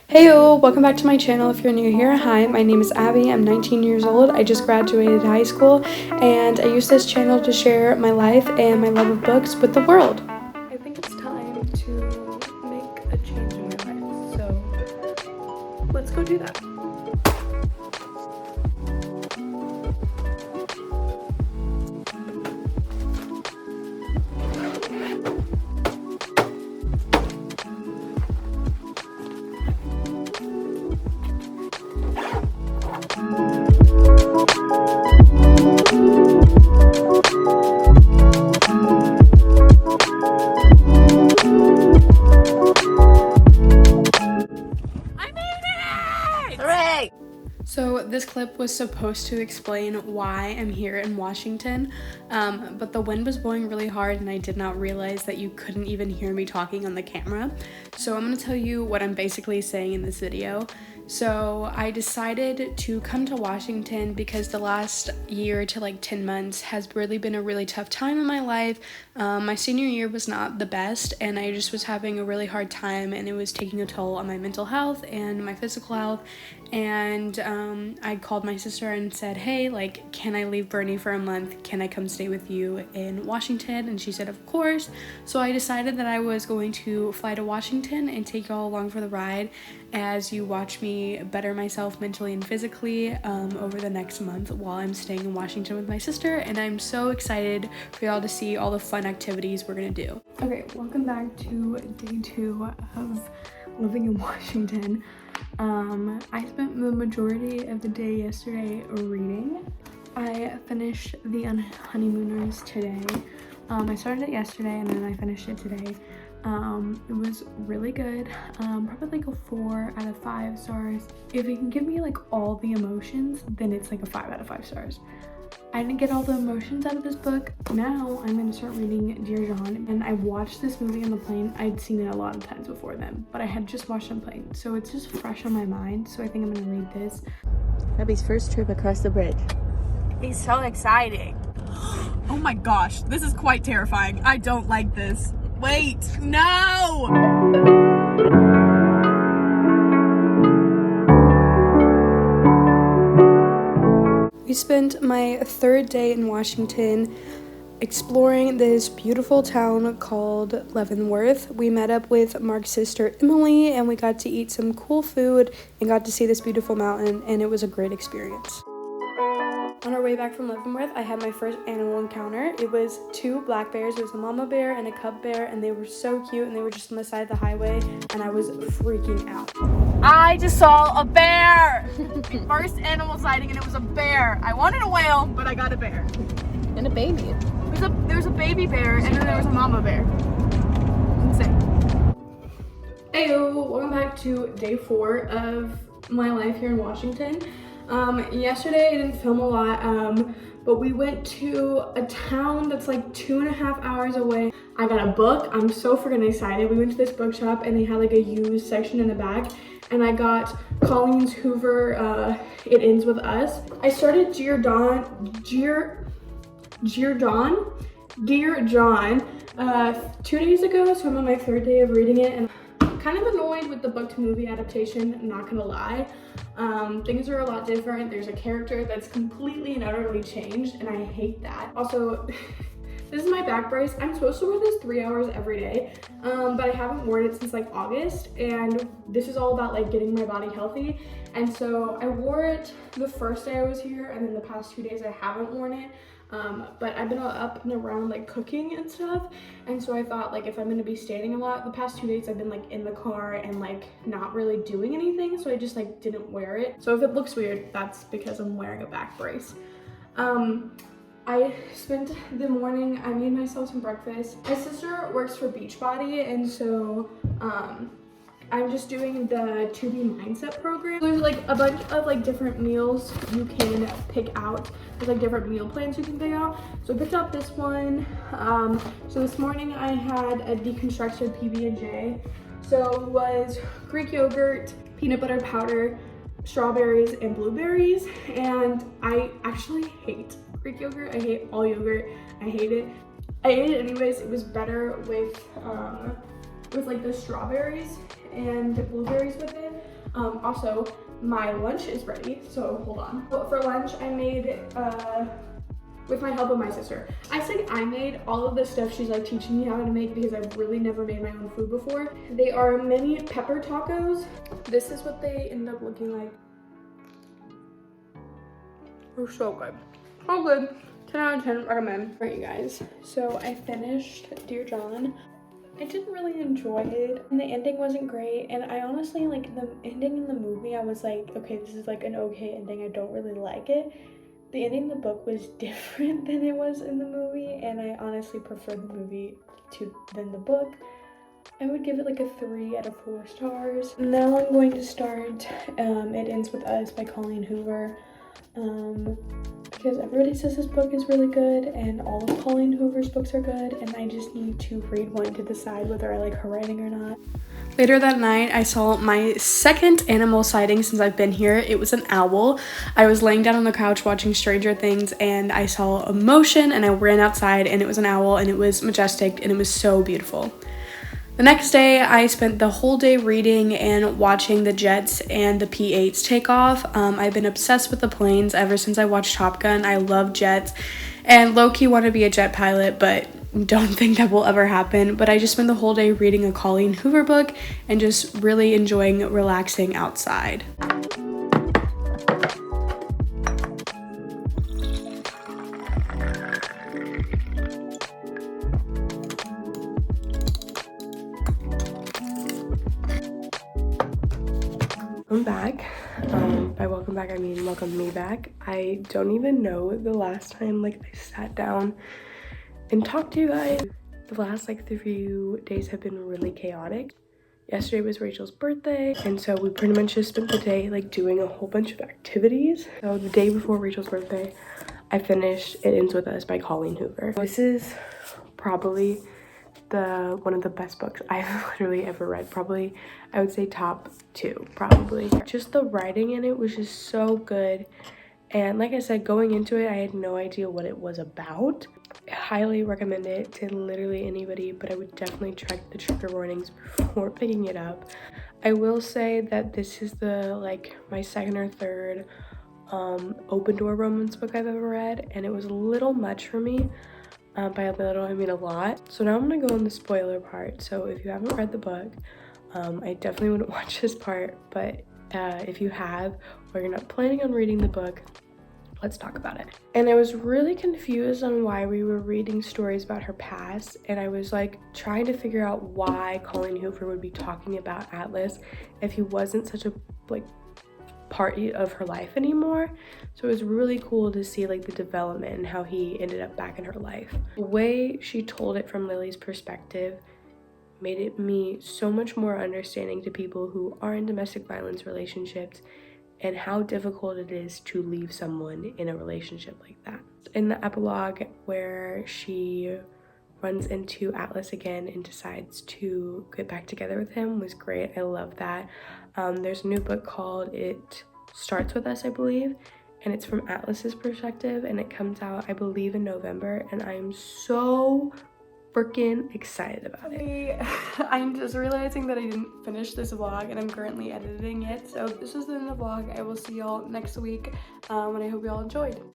Heyo, welcome back to my channel. If you're new here, hi, my name is Abby. I'm 19 years old. I just graduated high school and I use this channel to share my life and my love of books with the world. I think it's time to make a change in my life, so let's go do that. So this clip was supposed to explain why I'm here in Washington, but the wind was blowing really hard and I did not realize that you couldn't even hear me talking on the camera. So I'm going to tell you what I'm basically saying in this video. So I decided to come to Washington because the last year to like 10 months has really been a really tough time in my life. My senior year was not the best and I just was having a really hard time and it was taking a toll on my mental health and my physical health. And I called my sister and said, hey, like, can I leave Bernie for a month? Can I come stay with you in Washington? And she said, of course. So I decided that I was going to fly to Washington and take y'all along for the ride as you watch me better myself mentally and physically over the next month while I'm staying in Washington with my sister. And I'm so excited for y'all to see all the fun activities we're gonna do. Okay, welcome back to day 2 of living in Washington. I spent the majority of the day yesterday reading. I finished The Honeymooners today. I started it yesterday and then I finished it today. It was really good. Probably like a 4 out of 5 stars. If it can give me like all the emotions, then it's like a 5 out of 5 stars. I didn't get all the emotions out of this book. Now I'm gonna start reading Dear John, and I watched this movie on the plane. I'd seen it a lot of times before then, but I had just watched it on the plane, so it's just fresh on my mind. So I think I'm gonna read this. Abby's first trip across the bridge. It's so exciting. Oh my gosh, this is quite terrifying. I don't like this. Wait, no! We spent my 3rd day in Washington exploring this beautiful town called Leavenworth. We met up with Mark's sister Emily and we got to eat some cool food and got to see this beautiful mountain, and it was a great experience. On our way back from Leavenworth, I had my first animal encounter. It was 2 black bears. It was a mama bear and a cub bear, and they were so cute and they were just on the side of the highway and I was freaking out. I just saw a bear! First animal sighting and it was a bear. I wanted a whale, but I got a bear. And a baby. There was a baby bear and then there was a mama bear. Insane. Heyo, welcome back to day 4 of my life here in Washington. Yesterday I didn't film a lot, but we went to a town that's like 2.5 hours away. I got a book. I'm so freaking excited. We went to this bookshop and they had like a used section in the back, and I got Colleen's Hoover, It Ends With Us. I started Dear John 2 days ago, so I'm on my 3rd day of reading it, and I'm kind of annoyed with the book to movie adaptation, not gonna lie. Things are a lot different. There's a character that's completely and utterly changed, and I hate that. Also, this is my back brace. I'm supposed to wear this 3 hours every day, but I haven't worn it since like August, and this is all about like getting my body healthy. And so I wore it the first day I was here, and then the past 2 days I haven't worn it. But I've been up and around like cooking and stuff, and so I thought like if I'm gonna be standing a lot, the past 2 days I've been like in the car and like not really doing anything, so I just like didn't wear it. So if it looks weird, that's because I'm wearing a back brace. I spent the morning, I made myself some breakfast. My sister works for Beachbody, and so I'm just doing the To Be Mindset program. There's like a bunch of like different meals you can pick out. There's like different meal plans you can pick out. So I picked out this one. So this morning I had a deconstructed PB&J. So it was Greek yogurt, peanut butter powder, strawberries, and blueberries. And I actually hate Greek yogurt. I hate all yogurt. I hate it. I ate it anyways. It was better with like the strawberries and the blueberries with it. Also, my lunch is ready, so hold on. For lunch, I made, with my help of my sister. I say I made all of the stuff she's like teaching me how to make because I've really never made my own food before. They are mini pepper tacos. This is what they end up looking like. They're so good. So good. 10 out of 10, recommend. Alright, you guys. So I finished Dear John. I didn't really enjoy it, and the ending wasn't great, and I honestly, like, the ending in the movie, I was like, okay, this is like an okay ending, I don't really like it. The ending in the book was different than it was in the movie, and I honestly prefer the movie than the book. I would give it like a 3 out of 4 stars. Now I'm going to start It Ends With Us by Colleen Hoover. Because everybody says this book is really good and all of Colleen Hoover's books are good, and I just need to read one to decide whether I like her writing or not. Later that night, I saw my second animal sighting since I've been here. It was an owl. I was laying down on the couch watching Stranger Things and I saw a motion and I ran outside and it was an owl and it was majestic and it was so beautiful. The next day, I spent the whole day reading and watching the jets and the P-8s take off. I've been obsessed with the planes ever since I watched Top Gun. I love jets and low-key want to be a jet pilot, but don't think that will ever happen. But I just spent the whole day reading a Colleen Hoover book and just really enjoying relaxing outside. I'm back. By welcome back, I mean welcome me back. I don't even know the last time like I sat down and talked to you guys. The last like 3 days have been really chaotic. Yesterday was Rachel's birthday, and so we pretty much just spent the day like doing a whole bunch of activities. So the day before Rachel's birthday, I finished It Ends With Us by Colleen Hoover. This is probably one of the best books I've literally ever read. Probably, I would say top 2, probably. Just the writing in it was just so good. And like I said, going into it, I had no idea what it was about. I highly recommend it to literally anybody, but I would definitely check the trigger warnings before picking it up. I will say that this is my second or third open door romance book I've ever read, and it was a little much for me. By a little, I mean a lot. So now I'm gonna go on the spoiler part. So if you haven't read the book, I definitely wouldn't watch this part, but if you have, or you're not planning on reading the book, let's talk about it. And I was really confused on why we were reading stories about her past, and I was like trying to figure out why Colleen Hoover would be talking about Atlas if he wasn't such a part of her life anymore. So it was really cool to see like the development and how he ended up back in her life. The way she told it from Lily's perspective made me so much more understanding to people who are in domestic violence relationships and how difficult it is to leave someone in a relationship like that. In the epilogue where she runs into Atlas again and decides to get back together with him was great. I love that. There's a new book called It Starts With Us, I believe, and it's from Atlas's perspective, and it comes out, I believe, in November, and I'm so freaking excited about it. I'm just realizing that I didn't finish this vlog, and I'm currently editing it, so this is the end of the vlog. I will see y'all next week, and I hope y'all enjoyed.